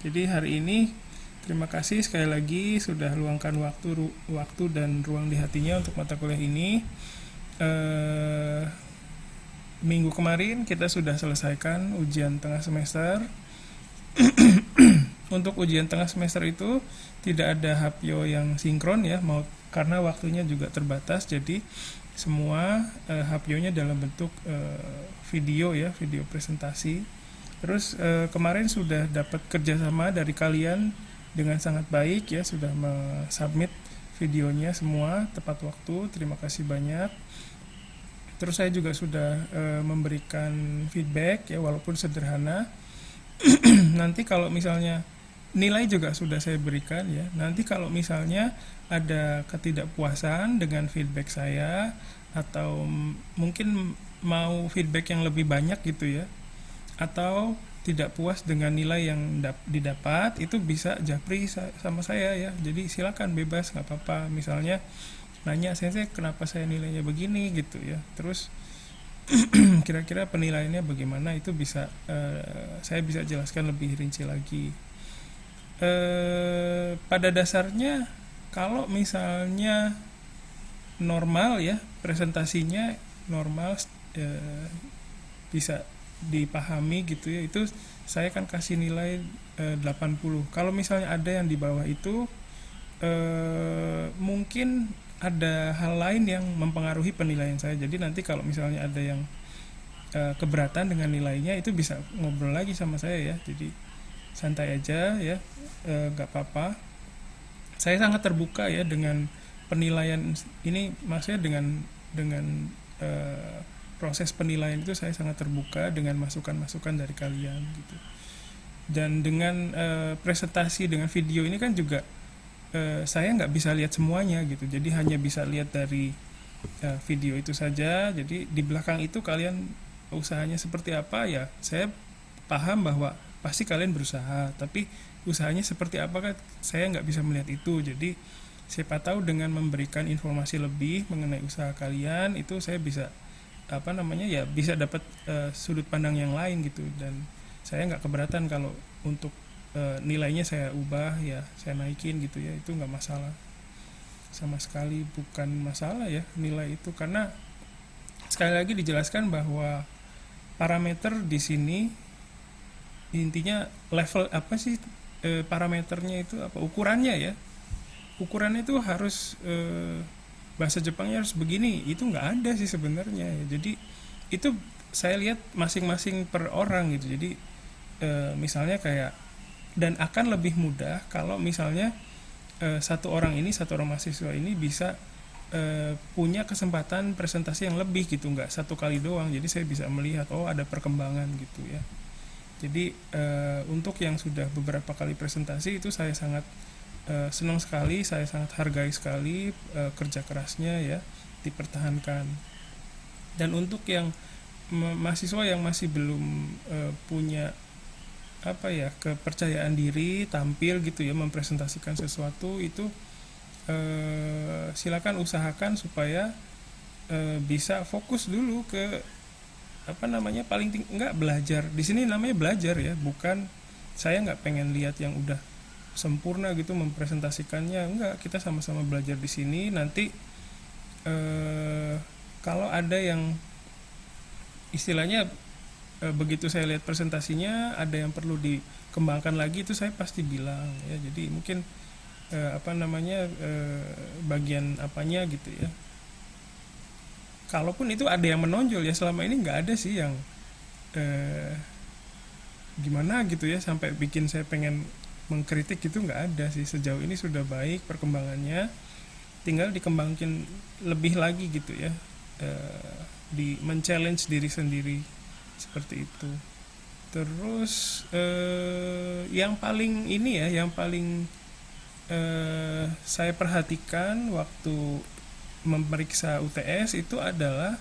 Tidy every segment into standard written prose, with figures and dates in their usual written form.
Jadi hari ini terima kasih sekali lagi sudah luangkan waktu dan ruang di hatinya untuk mata kuliah ini. Eh, Minggu kemarin kita sudah selesaikan ujian tengah semester. Untuk ujian tengah semester itu tidak ada hapyo yang sinkron ya, mau karena waktunya juga terbatas. Jadi semua hapyonya dalam bentuk video ya, video presentasi. Terus kemarin sudah dapat kerjasama dari kalian dengan sangat baik ya, sudah submit videonya semua tepat waktu. Terima kasih banyak. Terus saya juga sudah memberikan feedback ya, walaupun sederhana. Nanti kalau misalnya nilai juga sudah saya berikan ya. Nanti kalau misalnya ada ketidakpuasan dengan feedback saya atau mungkin mau feedback yang lebih banyak gitu ya, atau tidak puas dengan nilai yang didapat, itu bisa japri sama saya ya. Jadi silakan bebas, nggak apa-apa. Misalnya nanya, sensei kenapa saya nilainya begini gitu ya, terus kira-kira penilaiannya bagaimana, itu bisa saya bisa jelaskan lebih rinci lagi. Pada dasarnya kalau misalnya normal ya, presentasinya normal, bisa dipahami gitu ya, itu saya akan kasih nilai 80. Kalau misalnya ada yang di bawah itu, mungkin ada hal lain yang mempengaruhi penilaian saya. Jadi nanti kalau misalnya ada yang keberatan dengan nilainya, itu bisa ngobrol lagi sama saya ya. Jadi santai aja ya, nggak apa-apa. Saya sangat terbuka ya dengan penilaian ini, maksudnya dengan proses penilaian itu saya sangat terbuka dengan masukan-masukan dari kalian gitu. Dan dengan presentasi dengan video ini kan juga saya nggak bisa lihat semuanya gitu, jadi hanya bisa lihat dari video itu saja. Jadi di belakang itu kalian usahanya seperti apa ya, saya paham bahwa pasti kalian berusaha, tapi usahanya seperti apa kan saya nggak bisa melihat itu. Jadi siapa tahu dengan memberikan informasi lebih mengenai usaha kalian, itu saya bisa bisa dapat sudut pandang yang lain gitu. Dan saya nggak keberatan kalau untuk nilainya saya ubah ya, saya naikin gitu ya, itu nggak masalah, sama sekali bukan masalah ya nilai itu. Karena sekali lagi dijelaskan bahwa parameter di sini intinya level apa sih, parameternya itu apa, ukurannya ya, ukurannya itu harus bahasa Jepangnya harus begini, itu nggak ada sih sebenarnya ya. Jadi itu saya lihat masing-masing per orang gitu. Jadi misalnya kayak, dan akan lebih mudah kalau misalnya satu orang mahasiswa ini bisa punya kesempatan presentasi yang lebih gitu, nggak satu kali doang. Jadi saya bisa melihat oh ada perkembangan gitu ya. Jadi untuk yang sudah beberapa kali presentasi itu saya sangat senang sekali, saya sangat hargai sekali kerja kerasnya ya, dipertahankan. Dan untuk yang mahasiswa yang masih belum punya kepercayaan diri tampil gitu ya, mempresentasikan sesuatu itu, silakan usahakan supaya bisa fokus dulu ke paling nggak belajar. Di sini namanya belajar ya, bukan saya nggak pengen lihat yang udah sempurna gitu mempresentasikannya, enggak. Kita sama-sama belajar di sini. Nanti kalau ada yang istilahnya begitu saya lihat presentasinya ada yang perlu dikembangkan lagi, itu saya pasti bilang ya. Jadi mungkin bagian apanya gitu ya, kalaupun itu ada yang menonjol ya, selama ini nggak ada sih yang gimana gitu ya sampai bikin saya pengen mengkritik gitu, nggak ada sih. Sejauh ini sudah baik perkembangannya, tinggal dikembangkan lebih lagi gitu ya, di men-challenge diri sendiri seperti itu. Terus yang paling ini ya, yang paling saya perhatikan waktu memeriksa UTS itu adalah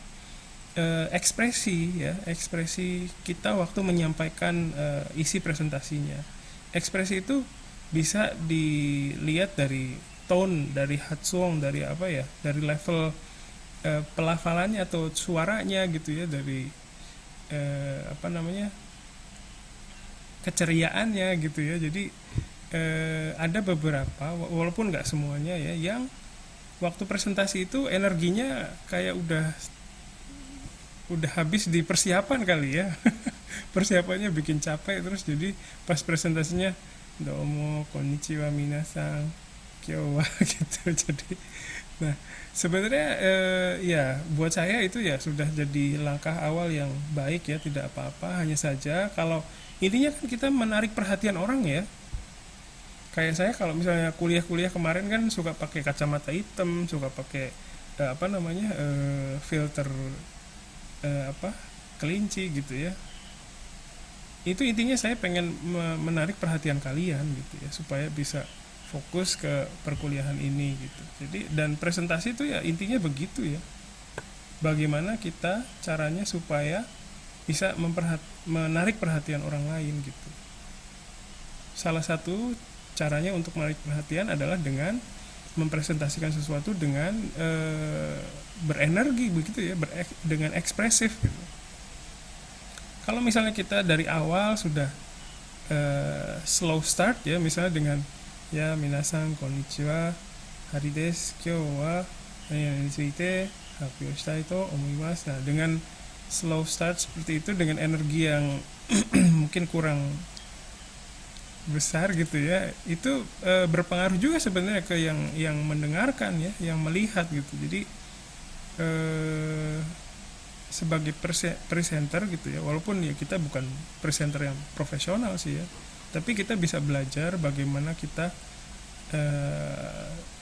ekspresi ya, ekspresi kita waktu menyampaikan isi presentasinya. Ekspresi itu bisa dilihat dari tone, dari hatsuong, dari dari level pelafalannya atau suaranya gitu ya, dari keceriaannya gitu ya. Jadi ada beberapa walaupun nggak semuanya ya yang waktu presentasi itu energinya kayak udah habis di persiapan kali ya. Persiapannya bikin capek, terus jadi pas presentasinya domo konnichiwa minasang kyowa gitu. Jadi nah sebenarnya ya buat saya itu ya sudah jadi langkah awal yang baik ya, tidak apa-apa. Hanya saja kalau intinya kan kita menarik perhatian orang ya. Kayak saya kalau misalnya kuliah-kuliah kemarin kan suka pakai kacamata hitam, suka pakai apa namanya filter apa kelinci gitu ya. Itu intinya saya pengen menarik perhatian kalian gitu ya, supaya bisa fokus ke perkuliahan ini gitu. Jadi dan presentasi itu ya intinya begitu ya. Bagaimana kita caranya supaya bisa menarik perhatian orang lain gitu. Salah satu caranya untuk menarik perhatian adalah dengan mempresentasikan sesuatu dengan berenergi begitu ya, dengan ekspresif gitu. Kalau misalnya kita dari awal sudah slow start ya, misalnya dengan ya minasan konnichiwa hari desu kyou wa ni tsuite happyou shitai to omoimasu. Nah, dengan slow start seperti itu dengan energi yang mungkin kurang besar gitu ya, itu berpengaruh juga sebenarnya ke yang mendengarkan ya, yang melihat gitu. Jadi sebagai presenter gitu ya, walaupun ya kita bukan presenter yang profesional sih ya, tapi kita bisa belajar bagaimana kita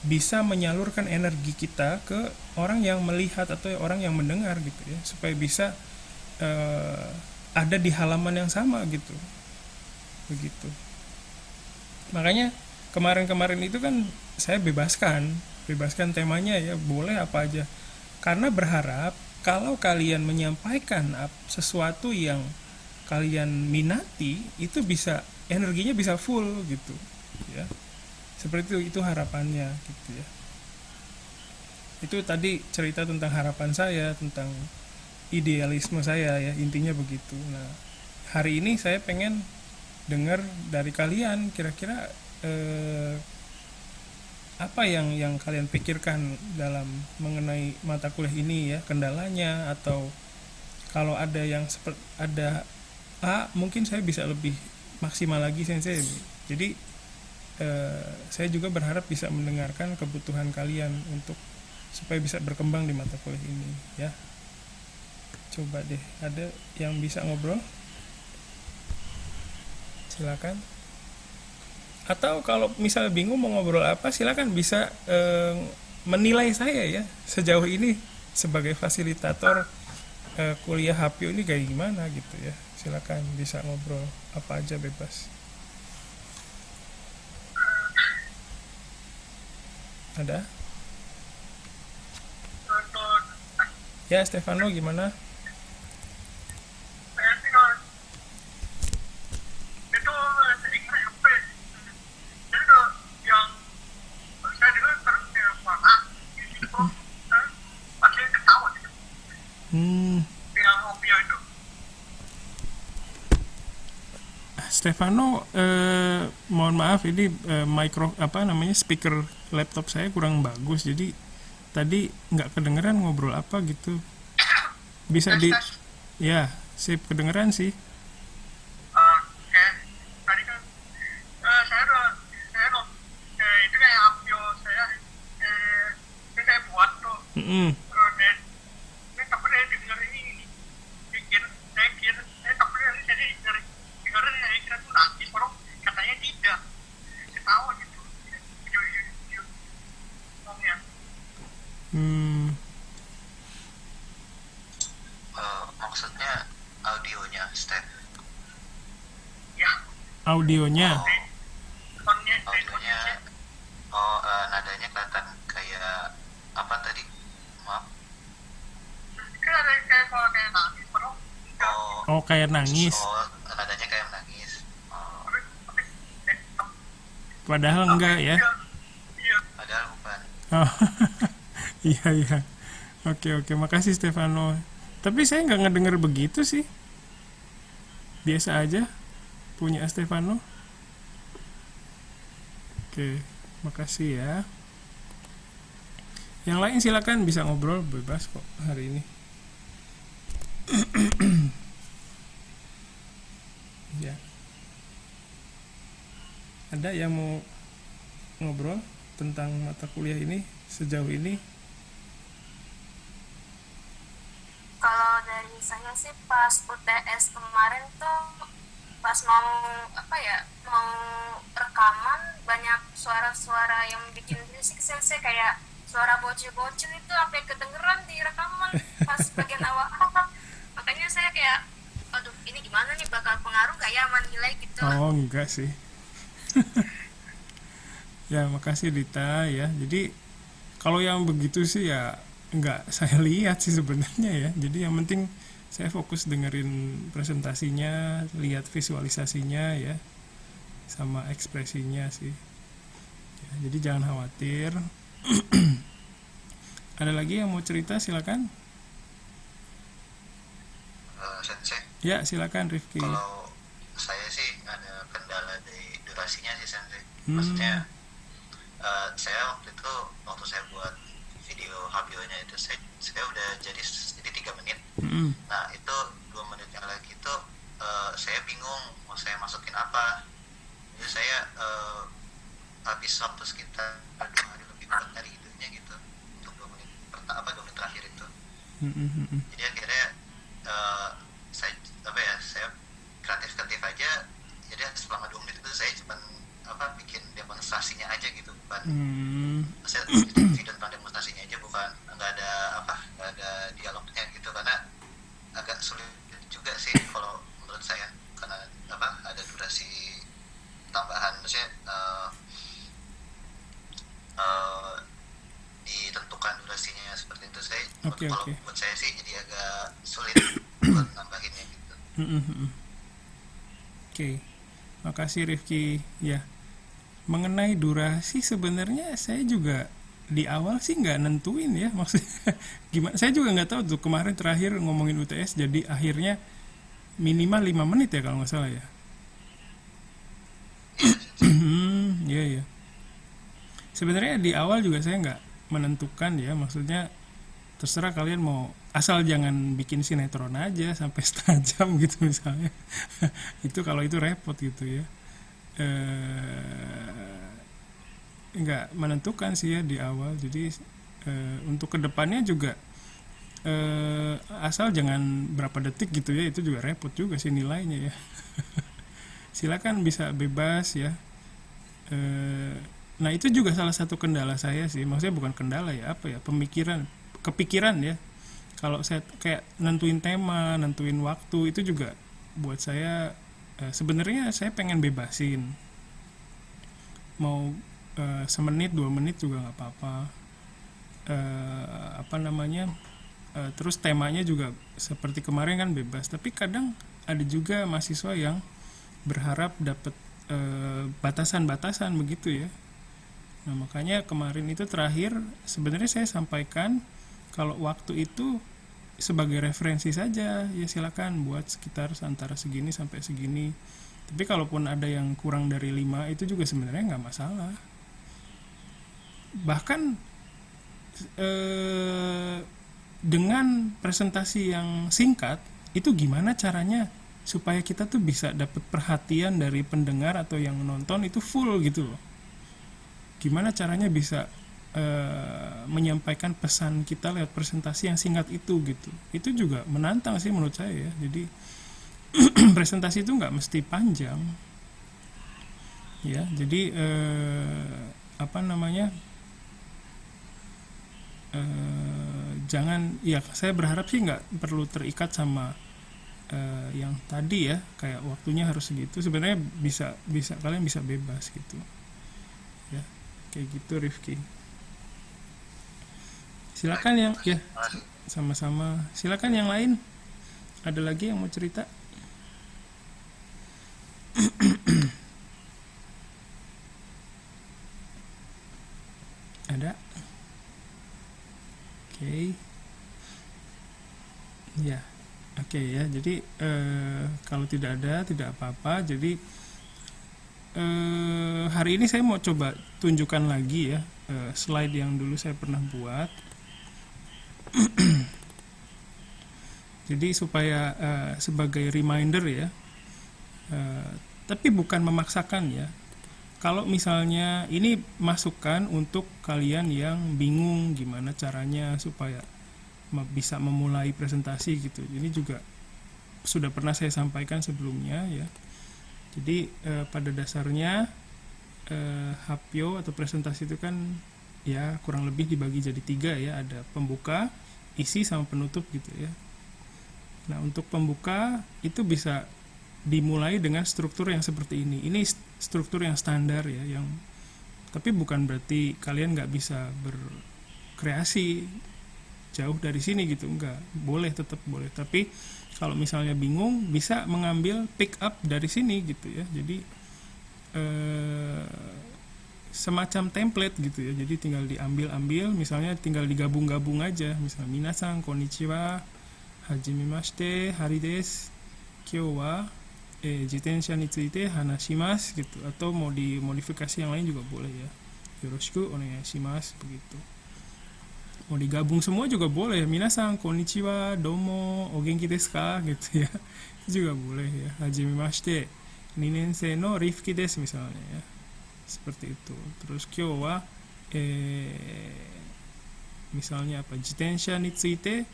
bisa menyalurkan energi kita ke orang yang melihat atau orang yang mendengar gitu ya, supaya bisa ada di halaman yang sama gitu, begitu. Makanya kemarin-kemarin itu kan saya bebaskan temanya ya, boleh apa aja, karena berharap kalau kalian menyampaikan sesuatu yang kalian minati, itu bisa energinya bisa full gitu ya, seperti itu harapannya gitu ya. Itu tadi cerita tentang harapan saya, tentang idealisme saya ya, intinya begitu. Nah, hari ini saya pengen dengar dari kalian, kira-kira apa yang kalian pikirkan dalam mengenai mata kuliah ini ya, kendalanya, atau kalau ada yang ada mungkin saya bisa lebih maksimal lagi sensei. Jadi saya juga berharap bisa mendengarkan kebutuhan kalian untuk supaya bisa berkembang di mata kuliah ini ya. Coba deh, ada yang bisa ngobrol? Silakan. Atau kalau misalnya bingung mau ngobrol apa, silakan bisa menilai saya ya sejauh ini sebagai fasilitator kuliah HPU ini kayak gimana gitu ya. Silakan bisa ngobrol apa aja, bebas. Ada? Ya, Stefano gimana? Stefano, mohon maaf ini speaker laptop saya kurang bagus, jadi tadi nggak kedengeran ngobrol apa gitu. Bisa di ya, sip, kedengeran sih. Tadi kan itu kayak audio saya buat tuh. Tapi saya denger ini saya tuh nangis, orang katanya tidak ketawa gitu. Video ngomongnya. Maksudnya audionya, Steph. Ya. Audionya. Audionya. Nadanya kelihatan kayak apa tadi? Maaf. Kan ada kayak nangis, bro. Oh, kayak nangis. Nadanya kayak nangis. Padahal enggak ya. Iya. Padahal bukan. Oh. Iya. Oke, makasih Stefano. Tapi saya nggak ngedenger begitu sih. Biasa aja. punya Stefano. Oke, makasih ya. Yang lain silakan bisa ngobrol bebas kok hari ini. Ya. Ada yang mau ngobrol tentang mata kuliah ini sejauh ini? Kalau dari saya sih pas UTS kemarin tuh pas mau mau rekaman banyak suara-suara yang bikin berisik saya kayak suara bocil-bocil itu sampai kedengeran di rekaman pas bagian awal. Makanya saya kayak aduh ini gimana nih, bakal pengaruh gak ya sama nilai gitu. Oh enggak sih. Ya makasih Dita ya. Jadi kalau yang begitu sih ya enggak saya lihat sih sebenarnya ya. Jadi yang penting saya fokus dengerin presentasinya, lihat visualisasinya ya, sama ekspresinya sih. Ya, jadi jangan khawatir. Ada lagi yang mau cerita silakan. Sensei, Ya silakan Rifki. kalau saya sih ada kendala di durasinya sih Sensei. Hmm. Maksudnya saya waktu saya buat video HBO-nya itu saya udah jadi 3 menit. Mm-mm. Nah itu 2 menit yang lagi itu saya bingung mau saya masukin apa. Jadi saya habis waktu sekitar 2 hari lebih buat nyari idenya gitu untuk 2 menit 2 menit terakhir itu. Mm-mm. Jadi akhirnya saya kreatif aja. Jadi selama 2 menit itu saya cuma bikin demonstrasinya aja gitu, bukan saya bikin video tentang demonstrasinya aja, bukan nggak ada dialognya gitu, karena agak sulit juga sih kalau menurut saya, karena ada durasi tambahan, maksudnya ditentukan durasinya seperti itu. Oke. Buat saya sih jadi agak sulit buat nambahinnya gitu. Oke, makasih Rifki. Ya, mengenai durasi sebenarnya saya juga di awal sih nggak nentuin ya, maksudnya gimana? Saya juga nggak tahu tuh kemarin terakhir ngomongin UTS, jadi akhirnya minimal 5 menit ya kalau nggak salah ya. Iya. Sebenarnya di awal juga saya nggak menentukan ya, maksudnya terserah kalian mau, asal jangan bikin sinetron aja sampai setengah jam gitu misalnya. Itu kalau itu repot gitu ya. Nggak menentukan sih ya di awal. Jadi untuk kedepannya juga asal jangan berapa detik gitu ya, itu juga repot juga sih nilainya ya. Silakan bisa bebas ya. Nah itu juga salah satu kendala saya sih, maksudnya bukan kendala ya, kepikiran ya. Kalau saya kayak nentuin tema, nentuin waktu, itu juga buat saya sebenarnya saya pengen bebasin, mau semenit 2 menit juga nggak apa-apa. Terus temanya juga seperti kemarin kan bebas, tapi kadang ada juga mahasiswa yang berharap dapat batasan-batasan begitu ya. Nah makanya kemarin itu terakhir sebenarnya saya sampaikan kalau waktu itu sebagai referensi saja ya, silakan buat sekitar antara segini sampai segini. Tapi kalaupun ada yang kurang dari 5 itu juga sebenarnya nggak masalah. Bahkan dengan presentasi yang singkat itu gimana caranya supaya kita tuh bisa dapat perhatian dari pendengar atau yang nonton itu full gitu loh. Gimana caranya bisa menyampaikan pesan kita lewat presentasi yang singkat itu gitu. Itu juga menantang sih menurut saya ya. Jadi presentasi itu nggak mesti panjang ya. Jadi jangan ya, saya berharap sih nggak perlu terikat sama yang tadi ya, kayak waktunya harus segitu. Sebenarnya bisa kalian bisa bebas gitu ya, kayak gitu Rifki. Silakan yang ya, sama-sama. Silakan yang lain, ada lagi yang mau cerita? Ada? Oke. Ya, Oke ya, jadi kalau tidak ada tidak apa-apa. Jadi hari ini saya mau coba tunjukkan lagi ya slide yang dulu saya pernah buat. Jadi supaya sebagai reminder ya, tapi bukan memaksakan ya. Kalau misalnya ini masukan untuk kalian yang bingung gimana caranya supaya bisa memulai presentasi gitu. Ini juga sudah pernah saya sampaikan sebelumnya ya. Jadi pada dasarnya hapyo atau presentasi itu kan ya kurang lebih dibagi jadi 3 ya, ada pembuka, isi sama penutup gitu ya. Nah, untuk pembuka itu bisa dimulai dengan struktur yang seperti ini. Ini struktur yang standar ya, yang tapi bukan berarti kalian nggak bisa berkreasi jauh dari sini gitu, enggak. Boleh, tetap boleh. Tapi kalau misalnya bingung bisa mengambil pick up dari sini gitu ya. Jadi semacam template gitu ya. Jadi tinggal diambil-ambil, misalnya tinggal digabung-gabung aja. Misalnya minasan konnichiwa, hajimemashite, hari desu, kyou wa jitensha ni tsuite hanashimasu gitu. Atau mau dimodifikasi yang lain juga boleh ya. Yoroshiku onegaishimasu begitu. Mau digabung semua juga boleh. Minasan konnichiwa, domo, o genki desu ka gitu ya. Itu juga boleh ya. Hajimemashite, 2年生のRifki desu misalnya ya. Seperti itu. Terus kyou wa misalnya apa? Jitensha ni tsuite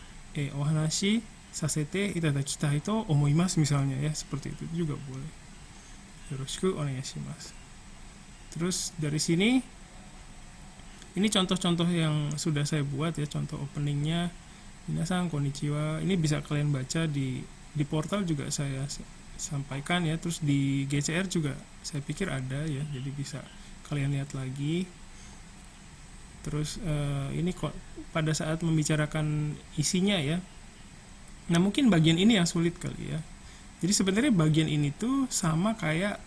o hanashi sasete itadakitai to omoimasu misalnya ya. Seperti itu juga boleh. Yoroshiku onegaishimasu. Terus dari sini ini contoh-contoh yang sudah saya buat ya, contoh openingnya. Minasan konnichiwa. Ini bisa kalian baca di portal juga saya sampaikan ya. Terus di GCR juga saya pikir ada ya, jadi bisa kalian lihat lagi. Terus ini kok pada saat membicarakan isinya ya. Nah, mungkin bagian ini yang sulit kali ya. Jadi sebenarnya bagian ini tuh sama kayak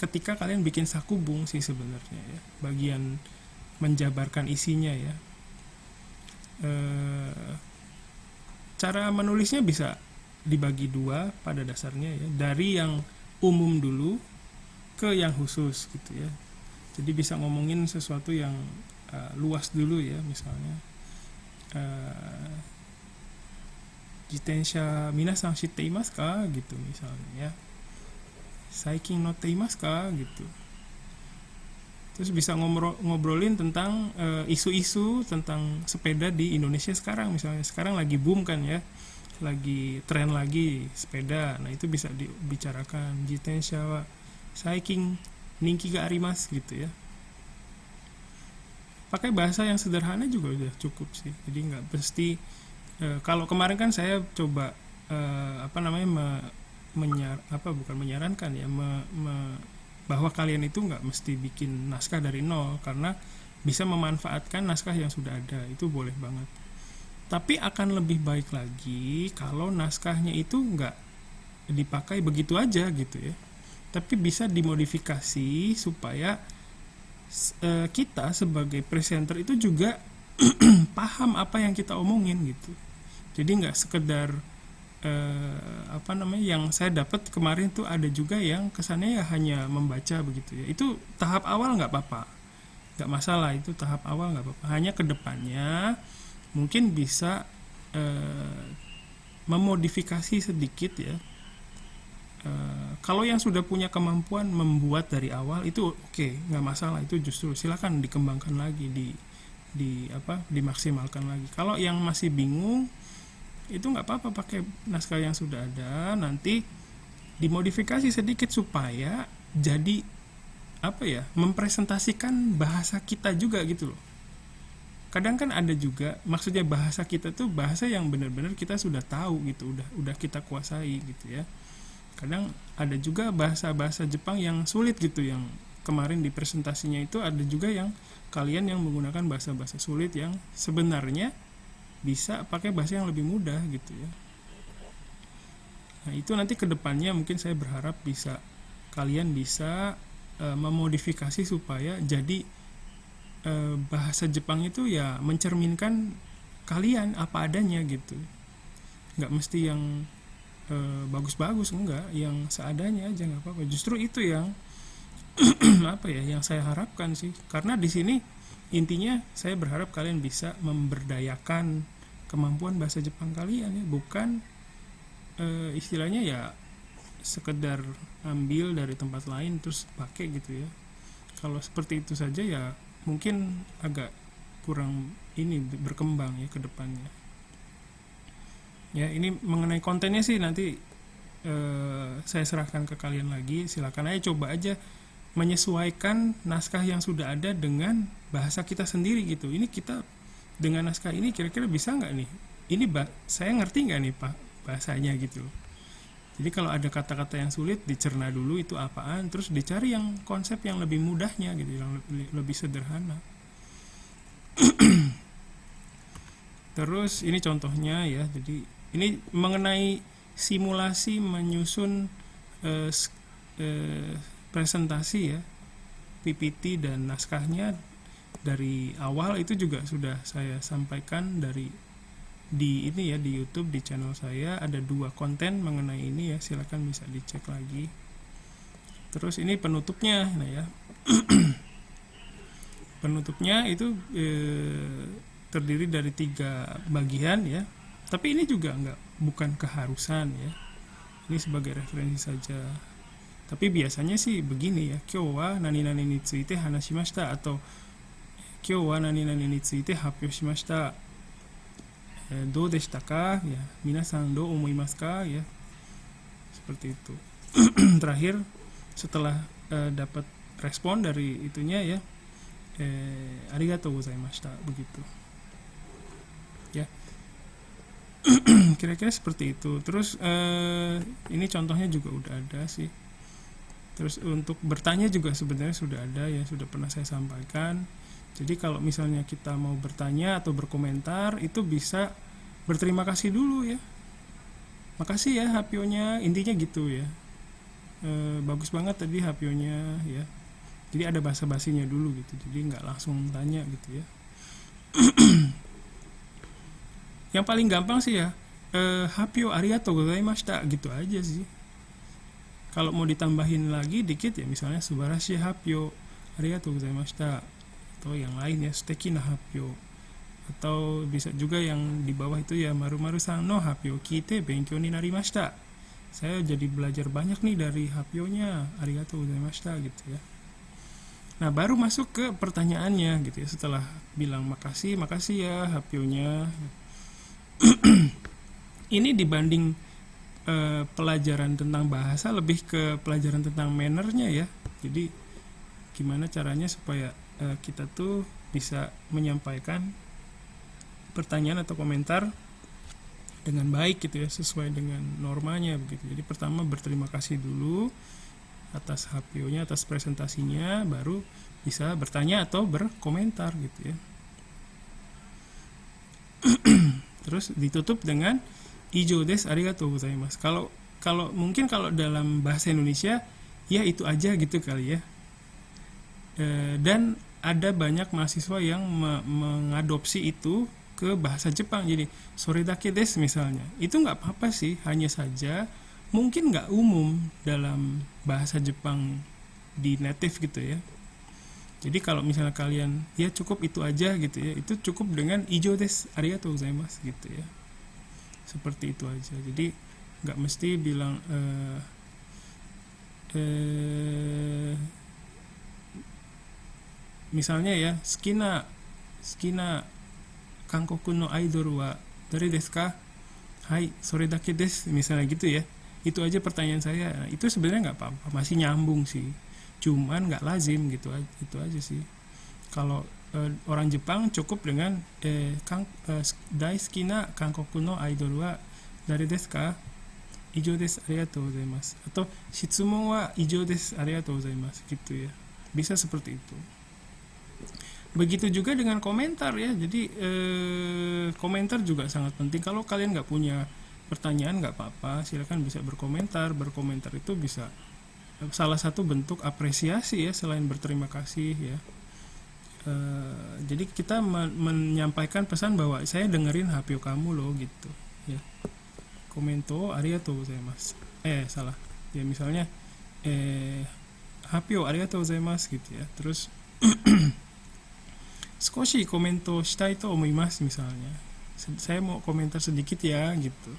ketika kalian bikin sakubung sih sebenarnya ya. Bagian menjabarkan isinya ya. Cara menulisnya bisa dibagi 2 pada dasarnya ya, dari yang umum dulu ke yang khusus gitu ya. Jadi bisa ngomongin sesuatu yang luas dulu ya, misalnya jitensha minasan shitte imasu ka gitu misalnya ya. Saikin notte imasu ka gitu. Terus bisa ngobrolin tentang isu-isu tentang sepeda di Indonesia sekarang misalnya. Sekarang lagi boom kan ya, lagi tren lagi sepeda. Nah, itu bisa dibicarakan. Jitensha wa saikin ninki ga arimasu gitu ya. Pakai bahasa yang sederhana juga udah cukup sih. Jadi nggak mesti kalau kemarin kan saya coba menyarankan ya, bahwa kalian itu nggak mesti bikin naskah dari nol, karena bisa memanfaatkan naskah yang sudah ada, itu boleh banget. Tapi akan lebih baik lagi kalau naskahnya itu nggak dipakai begitu aja gitu ya, tapi bisa dimodifikasi supaya kita sebagai presenter itu juga paham apa yang kita omongin gitu. Jadi nggak sekedar yang saya dapat kemarin tuh ada juga yang kesannya ya hanya membaca begitu ya. Itu tahap awal nggak apa-apa, nggak masalah, itu tahap awal nggak apa-apa. Hanya kedepannya mungkin bisa memodifikasi sedikit ya. Kalau yang sudah punya kemampuan membuat dari awal itu oke, nggak masalah, itu justru silakan dikembangkan lagi, dimaksimalkan lagi. Kalau yang masih bingung, itu nggak apa-apa, pakai naskah yang sudah ada, nanti dimodifikasi sedikit supaya jadi mempresentasikan bahasa kita juga gitu loh. Kadang kan ada juga, maksudnya bahasa kita tuh bahasa yang benar-benar kita sudah tahu gitu, udah kita kuasai gitu ya. Kadang ada juga bahasa-bahasa Jepang yang sulit gitu, yang kemarin di presentasinya itu ada juga yang kalian yang menggunakan bahasa-bahasa sulit yang sebenarnya bisa pakai bahasa yang lebih mudah gitu ya. Nah, itu nanti kedepannya mungkin saya berharap kalian bisa memodifikasi supaya jadi bahasa Jepang itu ya mencerminkan kalian apa adanya gitu. nggak mesti yang bagus-bagus, enggak, yang seadanya aja nggak apa-apa. Justru itu yang apa ya, yang saya harapkan sih, karena di sini intinya saya berharap kalian bisa memberdayakan kemampuan bahasa Jepang kalian ya, bukan istilahnya ya sekedar ambil dari tempat lain terus pakai gitu ya. Kalau seperti itu saja ya mungkin agak kurang ini berkembang ya ke depannya. Ya, ini mengenai kontennya sih nanti saya serahkan ke kalian lagi. Silakan aja, coba aja menyesuaikan naskah yang sudah ada dengan bahasa kita sendiri gitu. Ini kita dengan naskah ini kira-kira bisa nggak nih? Ini saya ngerti nggak nih Pak bahasanya gitu. Jadi kalau ada kata-kata yang sulit dicerna dulu itu apaan, terus dicari yang konsep yang lebih mudahnya gitu, yang lebih sederhana. Terus ini contohnya ya. Jadi ini mengenai simulasi menyusun presentasi ya, PPT dan naskahnya dari awal itu juga sudah saya sampaikan di ini ya, di YouTube, di channel saya ada 2 konten mengenai ini ya, silakan bisa dicek lagi. Terus ini penutupnya, nah ya. Penutupnya itu terdiri dari 3 bagian ya. Tapi ini juga bukan keharusan ya. Ini sebagai referensi saja. Tapi biasanya sih begini ya, kyou wa nani nani ni tsuite hanashimashita atau kyou wa nani nani ni tsuite happyou shimashita. Do deshita ka ya, minasan do omoimasu ka ya. Seperti itu. Terakhir setelah dapat respon dari itunya ya, arigatou gozaimashita, begitu. Ya. Kira-kira seperti itu. Terus ini contohnya juga udah ada sih. Terus untuk bertanya juga sebenarnya sudah ada ya, sudah pernah saya sampaikan. Jadi kalau misalnya kita mau bertanya atau berkomentar itu bisa berterima kasih dulu ya. Makasih ya Happyo-nya, intinya gitu ya. Bagus banget tadi Happyo-nya ya. Jadi ada basa-basinya dulu gitu. Jadi nggak langsung tanya gitu ya. Yang paling gampang sih ya, Happyo arigatou gozaimashita gitu aja sih. Kalau mau ditambahin lagi dikit ya, misalnya subarashi Happyo arigatou gozaimashita, atau yang lain ya, suteki na Happyo, atau bisa juga yang di bawah itu ya, maru-maru-san no Happyo kite benkyou ni narimashita, saya jadi belajar banyak nih dari Happyo-nya, arigatou gozaimashita gitu ya. Nah baru masuk ke pertanyaannya gitu ya, setelah bilang makasih ya Happyo-nya. Ini dibanding pelajaran tentang bahasa, lebih ke pelajaran tentang mannernya ya. Jadi gimana caranya supaya kita tuh bisa menyampaikan pertanyaan atau komentar dengan baik gitu ya, sesuai dengan normanya begitu. Jadi pertama berterima kasih dulu atas Happyo-nya, atas presentasinya, baru bisa bertanya atau berkomentar gitu ya. Terus ditutup dengan ijo desu arigatou gozaimasu. Kalau mungkin kalau dalam bahasa Indonesia ya itu aja gitu kali ya. Dan ada banyak mahasiswa yang mengadopsi itu ke bahasa Jepang. Jadi sore dake desu misalnya, itu nggak apa-apa sih, hanya saja mungkin nggak umum dalam bahasa Jepang di native gitu ya. Jadi kalau misalnya kalian ya cukup itu aja gitu ya, itu cukup dengan ijo desu arigatou gozaimasu gitu ya, seperti itu aja. Jadi nggak mesti bilang misalnya ya, skina Kankoku no idol wa dari desu ka? Hai, sore dake desu, misalnya gitu ya. Itu aja pertanyaan saya. Nah, itu sebenarnya nggak apa-apa, masih nyambung sih. Cuman nggak lazim gitu, itu aja sih. Kalau orang Jepang cukup dengan daisuki na Kankoku no idol wa dari desu ka? Ijo desu arigatou gozaimasu. Atau shitsumon wa ijo desu arigatou gozaimasu gitu ya. Bisa seperti itu. Begitu juga dengan komentar ya. Jadi komentar juga sangat penting. Kalau kalian nggak punya pertanyaan nggak apa-apa, silakan bisa berkomentar. Berkomentar itu bisa salah satu bentuk apresiasi ya, selain berterima kasih ya. Jadi kita menyampaikan pesan bahwa saya dengerin Happyo kamu loh gitu ya. komento arigatou gozaimasu. Salah. Ya misalnya hapyo arigatou gozaimasu gitu ya. Terus skoshi komento shitai to omoimasu misalnya. Saya mau komentar sedikit ya gitu.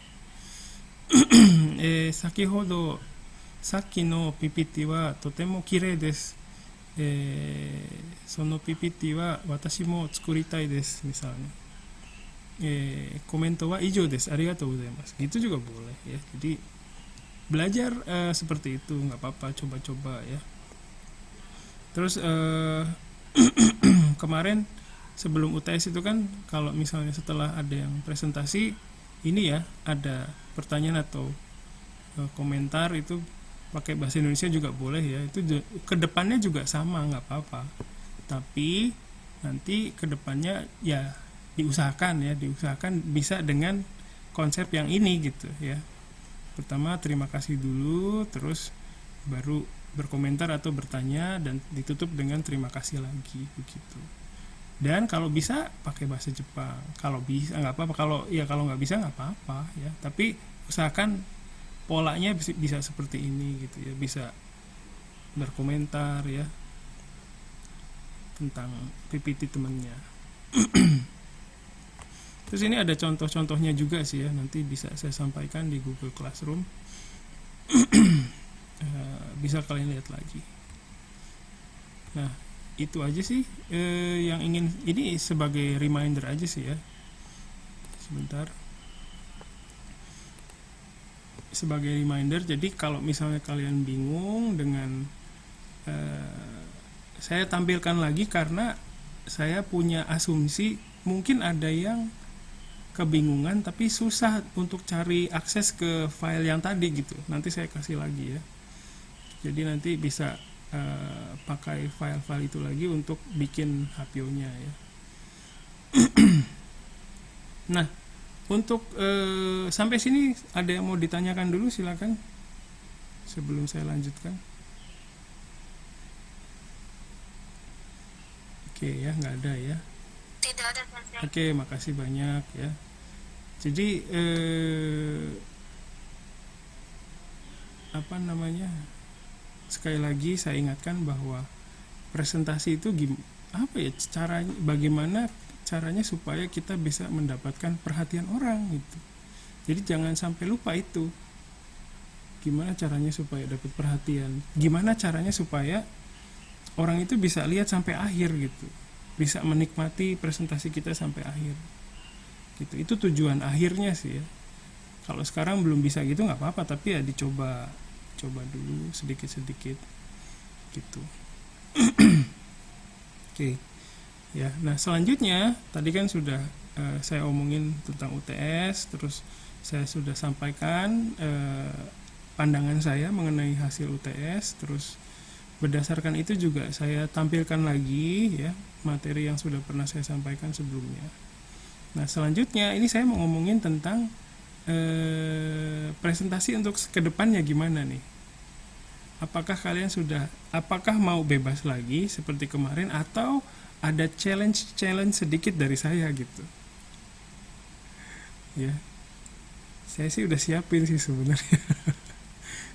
Sakihodo saki no PPT wa totemo kirei desu. Sono PPT wa watashi mo tsukuritai desu misalnya. Komento wa ijo desu arigatou gozaimasu. Gitu juga boleh ya. Jadi belajar seperti itu, nggak apa-apa, coba-coba ya. Terus kemarin sebelum UTS itu kan kalau misalnya setelah ada yang presentasi ini ya, ada pertanyaan atau komentar itu pakai bahasa Indonesia juga boleh ya. Itu kedepannya juga sama, nggak apa-apa, tapi nanti kedepannya ya diusahakan bisa dengan konsep yang ini gitu ya. Pertama terima kasih dulu, terus baru berkomentar atau bertanya, dan ditutup dengan terima kasih lagi begitu. Dan kalau bisa pakai bahasa Jepang, kalau bisa nggak apa-apa, kalau nggak bisa nggak apa-apa ya, tapi usahakan polanya bisa seperti ini gitu ya, bisa berkomentar ya tentang PPT temannya. Terus ini ada contoh-contohnya juga sih ya, nanti bisa saya sampaikan di Google Classroom. Bisa kalian lihat lagi. Nah, itu aja sih yang ingin, ini sebagai reminder aja sih ya. Sebentar. Sebagai reminder, jadi kalau misalnya kalian bingung dengan saya tampilkan lagi karena saya punya asumsi mungkin ada yang kebingungan tapi susah untuk cari akses ke file yang tadi gitu. Nanti saya kasih lagi ya. Jadi nanti bisa pakai file-file itu lagi untuk bikin hapyo-nya ya. Nah, untuk sampai sini ada yang mau ditanyakan dulu, silakan sebelum saya lanjutkan. Oke ya, nggak ada ya. Tidak ada Sensei. Oke, makasih banyak ya. Jadi sekali lagi saya ingatkan bahwa presentasi itu bagaimana caranya supaya kita bisa mendapatkan perhatian orang gitu. Jadi jangan sampai lupa itu. Gimana caranya supaya dapat perhatian? Gimana caranya supaya orang itu bisa lihat sampai akhir gitu. Bisa menikmati presentasi kita sampai akhir. Gitu. Itu tujuan akhirnya sih ya. Kalau sekarang belum bisa gitu nggak apa-apa, tapi ya coba dulu sedikit-sedikit gitu. Oke. Ya, nah selanjutnya tadi kan sudah saya omongin tentang UTS, terus saya sudah sampaikan pandangan saya mengenai hasil UTS, terus berdasarkan itu juga saya tampilkan lagi ya materi yang sudah pernah saya sampaikan sebelumnya. Nah selanjutnya ini saya mau ngomongin tentang presentasi untuk kedepannya gimana nih. Apakah mau bebas lagi seperti kemarin, atau ada challenge sedikit dari saya gitu ya. Saya sih udah siapin sih sebenarnya.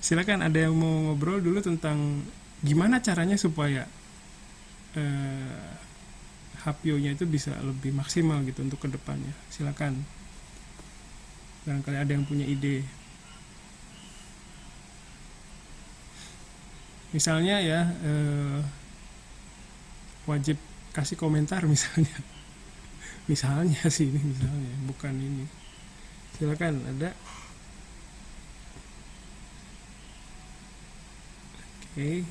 Silakan, ada yang mau ngobrol dulu tentang gimana caranya supaya hapyo-nya itu bisa lebih maksimal gitu untuk kedepannya. Silakan, barangkali ada yang punya ide. Misalnya ya wajib kasih komentar misalnya. Misalnya sih ini misalnya, bukan ini. Silakan, ada. Oke.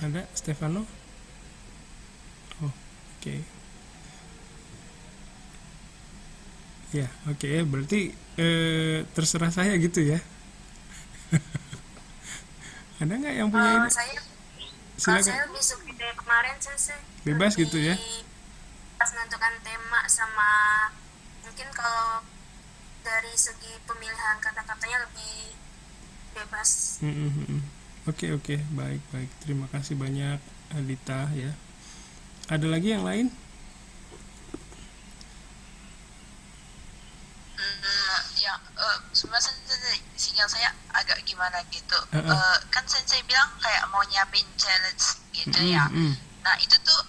Ada Stefano? Oh, oke. Ya, oke. Berarti terserah saya gitu ya. Ada nggak yang punya ide? Saya Silakan. lebih suka dari kemarin Sensei. Bebas gitu ya. Pas menentukan tema, sama mungkin kalau dari segi pemilihan kata-katanya lebih bebas. Oke, baik. Terima kasih banyak Adita ya. Ada lagi yang lain agak gimana gitu. Heeh. Kan sensei bilang kayak mau nyiapin challenge gitu ya. Mm-mm. Nah itu tuh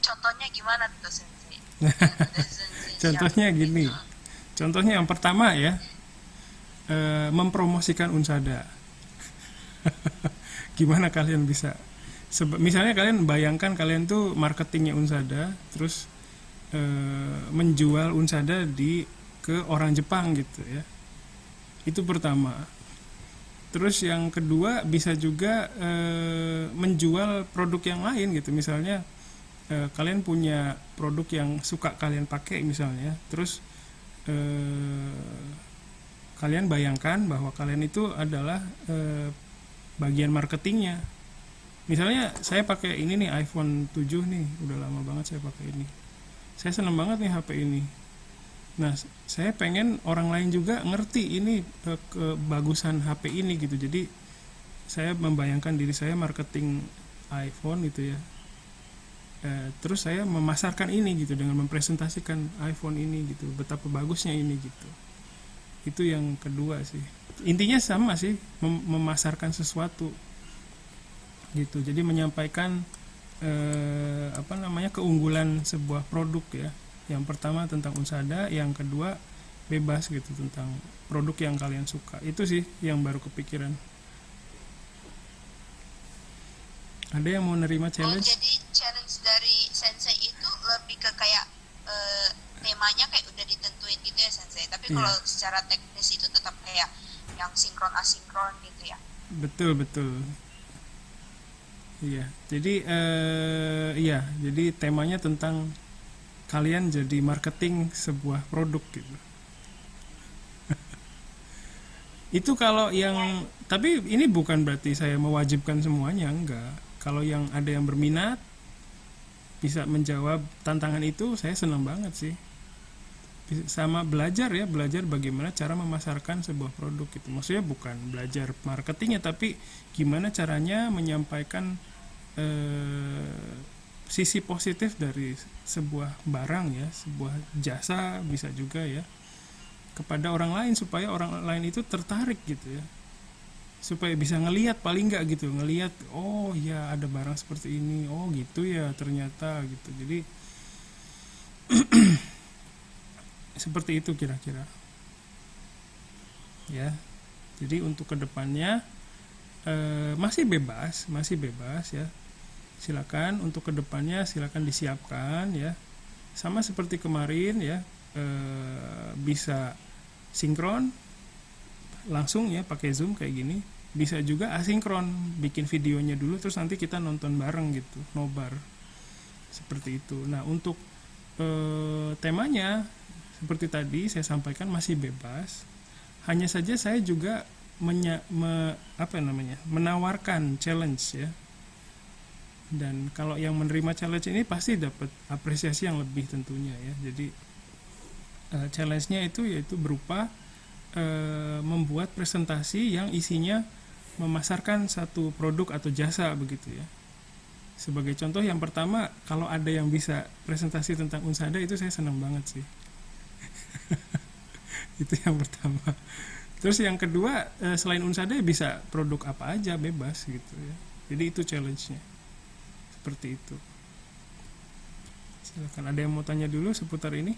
contohnya gimana tuh sensei? Yang sensei Contohnya siapin gini, gitu. contohnya yang pertama ya, mempromosikan Unsada. Gimana kalian bisa, misalnya kalian bayangkan kalian tuh marketingnya Unsada, terus menjual Unsada ke orang Jepang gitu ya. Itu pertama. Terus yang kedua bisa juga menjual produk yang lain gitu. Misalnya kalian punya produk yang suka kalian pakai misalnya, terus kalian bayangkan bahwa kalian itu adalah bagian marketingnya. Misalnya saya pakai ini nih, iPhone 7 nih, udah lama banget saya pakai ini. Saya seneng banget nih HP ini. Nah, saya pengen orang lain juga ngerti ini kebagusan HP ini gitu. Jadi saya membayangkan diri saya marketing iPhone gitu ya. Terus saya memasarkan ini gitu dengan mempresentasikan iPhone ini gitu, betapa bagusnya ini gitu. Itu yang kedua sih. Intinya sama sih, memasarkan sesuatu gitu. Jadi menyampaikan keunggulan sebuah produk ya. Yang pertama tentang Unsada, yang kedua bebas gitu tentang produk yang kalian suka. Itu sih yang baru kepikiran. Ada yang mau nerima challenge? Jadi challenge dari sensei itu lebih ke kayak temanya kayak udah ditentuin gitu ya sensei. Tapi Iya. kalau secara teknis itu tetap kayak yang sinkron asinkron gitu ya. Betul. Iya. Jadi temanya tentang kalian jadi marketing sebuah produk gitu. Itu kalau yang, tapi ini bukan berarti saya mewajibkan semuanya, enggak. Kalau yang ada yang berminat bisa menjawab tantangan itu, saya senang banget sih. Sama belajar bagaimana cara memasarkan sebuah produk gitu. Maksudnya bukan belajar marketingnya, tapi gimana caranya menyampaikan sisi positif dari sebuah barang ya, sebuah jasa bisa juga ya, kepada orang lain supaya orang lain itu tertarik gitu ya, supaya bisa ngelihat, paling nggak gitu, ngelihat oh ya ada barang seperti ini, oh gitu ya ternyata gitu. Jadi seperti itu kira-kira ya. Jadi untuk kedepannya masih bebas ya, silakan untuk kedepannya silakan disiapkan ya, sama seperti kemarin ya, bisa sinkron langsung ya pakai Zoom kayak gini, bisa juga asinkron, bikin videonya dulu terus nanti kita nonton bareng gitu, nobar seperti itu. Nah untuk temanya seperti tadi saya sampaikan masih bebas, hanya saja saya juga menawarkan challenge ya. Dan kalau yang menerima challenge ini pasti dapat apresiasi yang lebih tentunya ya. Jadi challenge-nya itu yaitu berupa membuat presentasi yang isinya memasarkan satu produk atau jasa begitu ya. Sebagai contoh yang pertama, kalau ada yang bisa presentasi tentang Unsada itu saya senang banget sih. Itu yang pertama. Terus yang kedua, selain Unsada bisa produk apa aja, bebas gitu ya. Jadi itu challenge-nya. Seperti itu. Silakan, ada yang mau tanya dulu seputar ini?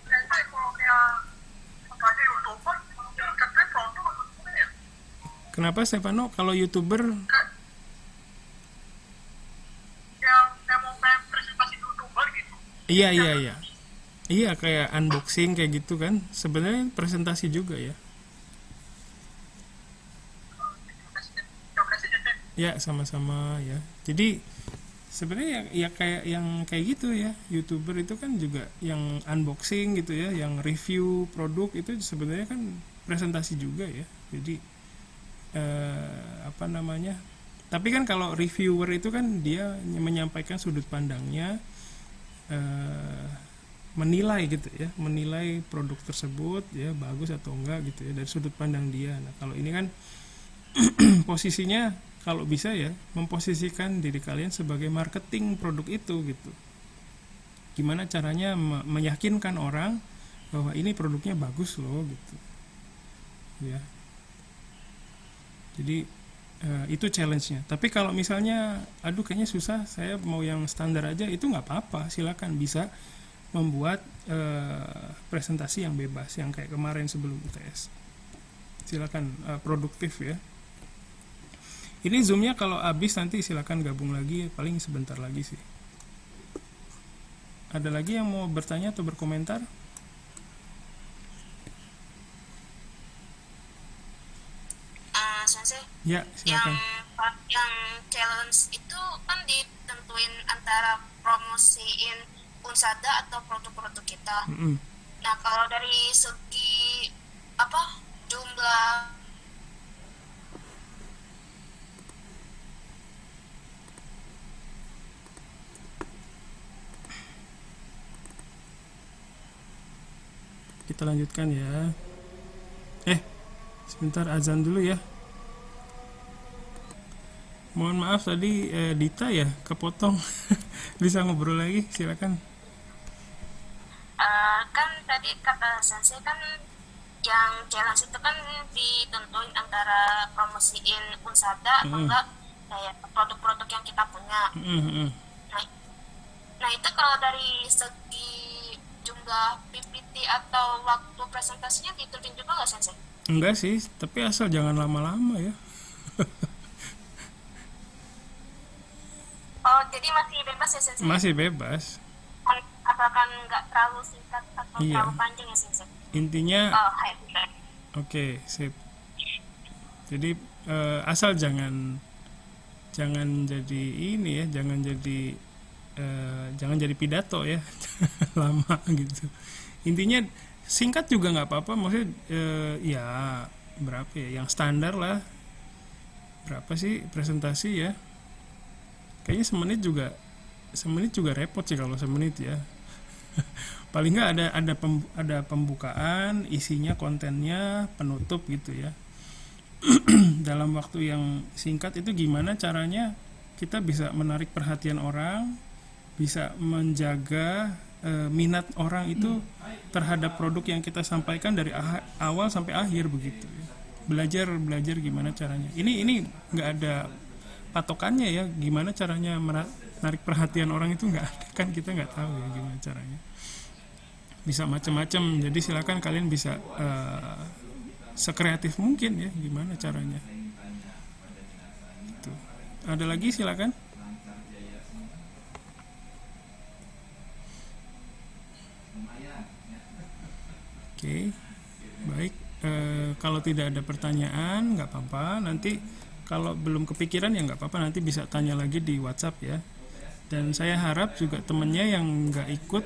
Sensei kalau yang katanya YouTuber marketnya produk atau gimana ya? Kenapa Stefano kalau YouTuber? Yang mau pengen presentasi YouTuber gitu. Iya. Iya, kayak unboxing kayak gitu kan. Sebenarnya presentasi juga ya. Ya, sama-sama ya. Jadi sebenarnya ya kayak yang kayak gitu ya. YouTuber itu kan juga yang unboxing gitu ya, yang review produk itu sebenarnya kan presentasi juga ya. Jadi tapi kan kalau reviewer itu kan dia menyampaikan sudut pandangnya, menilai gitu ya, menilai produk tersebut ya bagus atau enggak gitu ya dari sudut pandang dia. Nah kalau ini kan posisinya kalau bisa ya memposisikan diri kalian sebagai marketing produk itu gitu. gimana caranya meyakinkan orang bahwa ini produknya bagus loh gitu ya. Jadi itu challenge-nya. Tapi kalau misalnya aduh kayaknya susah, saya mau yang standar aja, itu nggak apa-apa, silakan bisa membuat presentasi yang bebas yang kayak kemarin sebelum UTS. Silakan, produktif ya. Ini zoomnya kalau habis nanti silakan gabung lagi, paling sebentar lagi sih. Ada lagi yang mau bertanya atau berkomentar? Sensei, Ya, yang silakan. yang challenge itu kan ditentuin antara promosiin Unsada atau produk-produk kita. Mm-mm. Nah, kalau dari segi apa jumlah Kita lanjutkan ya. Sebentar, azan dulu ya. Mohon maaf tadi Dita ya kepotong. Bisa ngobrol lagi, silakan. kan tadi kata Sensei kan yang challenge itu kan ditentuin antara promosiin Unsada atau enggak kayak produk-produk yang kita punya. Mm-mm. Nah, nah itu kalau dari segi jumlah PPT atau waktu presentasinya ditentuin juga nggak Sensei? Enggak sih, tapi asal jangan lama-lama ya. Oh, jadi masih bebas ya Sensei? Masih bebas. Asalkan nggak terlalu singkat atau Iya. terlalu panjang ya Sensei? Intinya Oh, hai. oke, sip. Jadi asal jangan jadi ini ya, jangan jadi pidato ya. Lama gitu. Intinya singkat juga nggak apa-apa, maksudnya ya berapa ya, yang standar lah. Berapa sih presentasi ya? Kayaknya semenit juga repot sih kalau semenit ya. Paling nggak ada pembukaan, isinya, kontennya, penutup gitu ya. Dalam waktu yang singkat itu gimana caranya kita bisa menarik perhatian orang, bisa menjaga minat orang itu terhadap produk yang kita sampaikan dari awal sampai akhir begitu ya. Belajar gimana caranya. Ini nggak ada patokannya ya, gimana caranya menarik perhatian orang itu nggak ada, kan kita nggak tahu ya gimana caranya. Bisa macam-macam, jadi silakan kalian bisa sekreatif mungkin ya gimana caranya. Gitu. Ada lagi silakan. Oke, baik. Kalau tidak ada pertanyaan nggak apa-apa, nanti kalau belum kepikiran ya nggak apa-apa, nanti bisa tanya lagi di WhatsApp ya. Dan saya harap juga temennya yang nggak ikut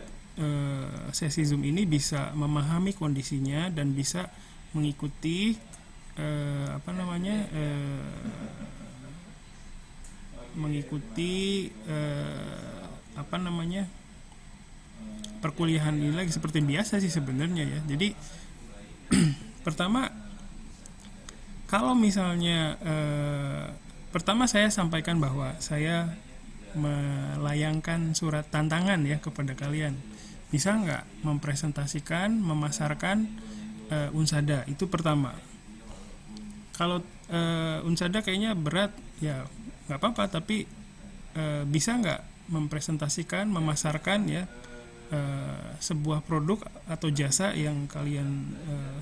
sesi Zoom ini bisa memahami kondisinya dan bisa mengikuti perkuliahan ini lagi seperti biasa sih sebenarnya ya. Jadi pertama, kalau misalnya pertama saya sampaikan bahwa saya melayangkan surat tantangan ya kepada kalian. Bisa nggak mempresentasikan, memasarkan Unsada, itu pertama. Kalau Unsada kayaknya berat ya nggak apa-apa, tapi bisa nggak mempresentasikan, memasarkan ya sebuah produk atau jasa yang kalian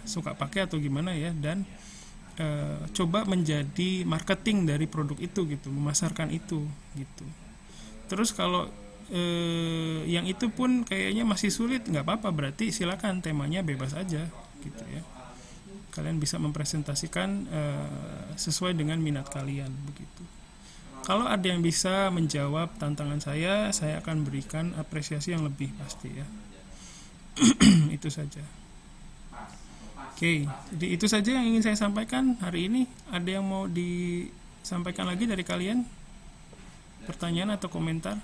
suka pakai atau gimana ya, dan coba menjadi marketing dari produk itu gitu, memasarkan itu gitu. Terus kalau yang itu pun kayaknya masih sulit, nggak apa-apa, berarti silakan temanya bebas aja gitu ya. Kalian bisa mempresentasikan sesuai dengan minat kalian begitu. Kalau ada yang bisa menjawab tantangan saya akan berikan apresiasi yang lebih pasti ya. Itu saja. Oke, jadi itu saja yang ingin saya sampaikan hari ini. Ada yang mau disampaikan lagi dari kalian? Pertanyaan atau komentar?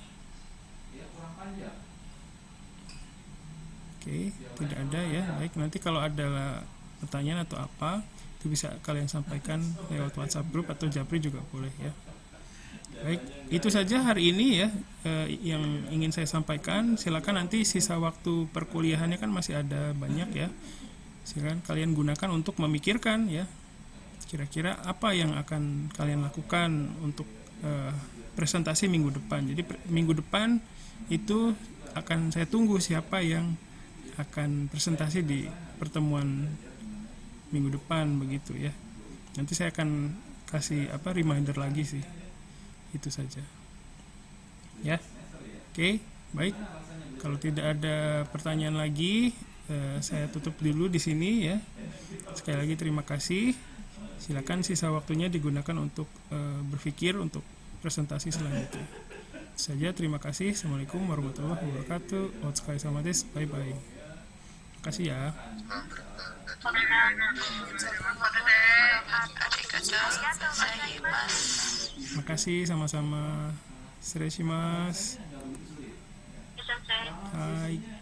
Oke, tidak ada ya. Baik, nanti kalau ada pertanyaan atau apa, itu bisa kalian sampaikan lewat WhatsApp group atau Japri juga boleh ya. Baik, itu saja hari ini ya yang ingin saya sampaikan. Silakan nanti sisa waktu perkuliahannya kan masih ada banyak ya. Silakan kalian gunakan untuk memikirkan ya. Kira-kira apa yang akan kalian lakukan untuk presentasi minggu depan. Jadi minggu depan itu akan saya tunggu siapa yang akan presentasi di pertemuan minggu depan begitu ya. Nanti saya akan kasih reminder lagi sih. Itu saja. Ya. Oke, baik. Kalau tidak ada pertanyaan lagi, saya tutup dulu di sini ya. Sekali lagi terima kasih. Silakan sisa waktunya digunakan untuk berpikir untuk presentasi selanjutnya. Itu saja, terima kasih. Assalamualaikum warahmatullahi wabarakatuh. Otsukai sama des. Bye bye. Terima kasih ya. Terima kasih sama-sama.失礼します。Hai.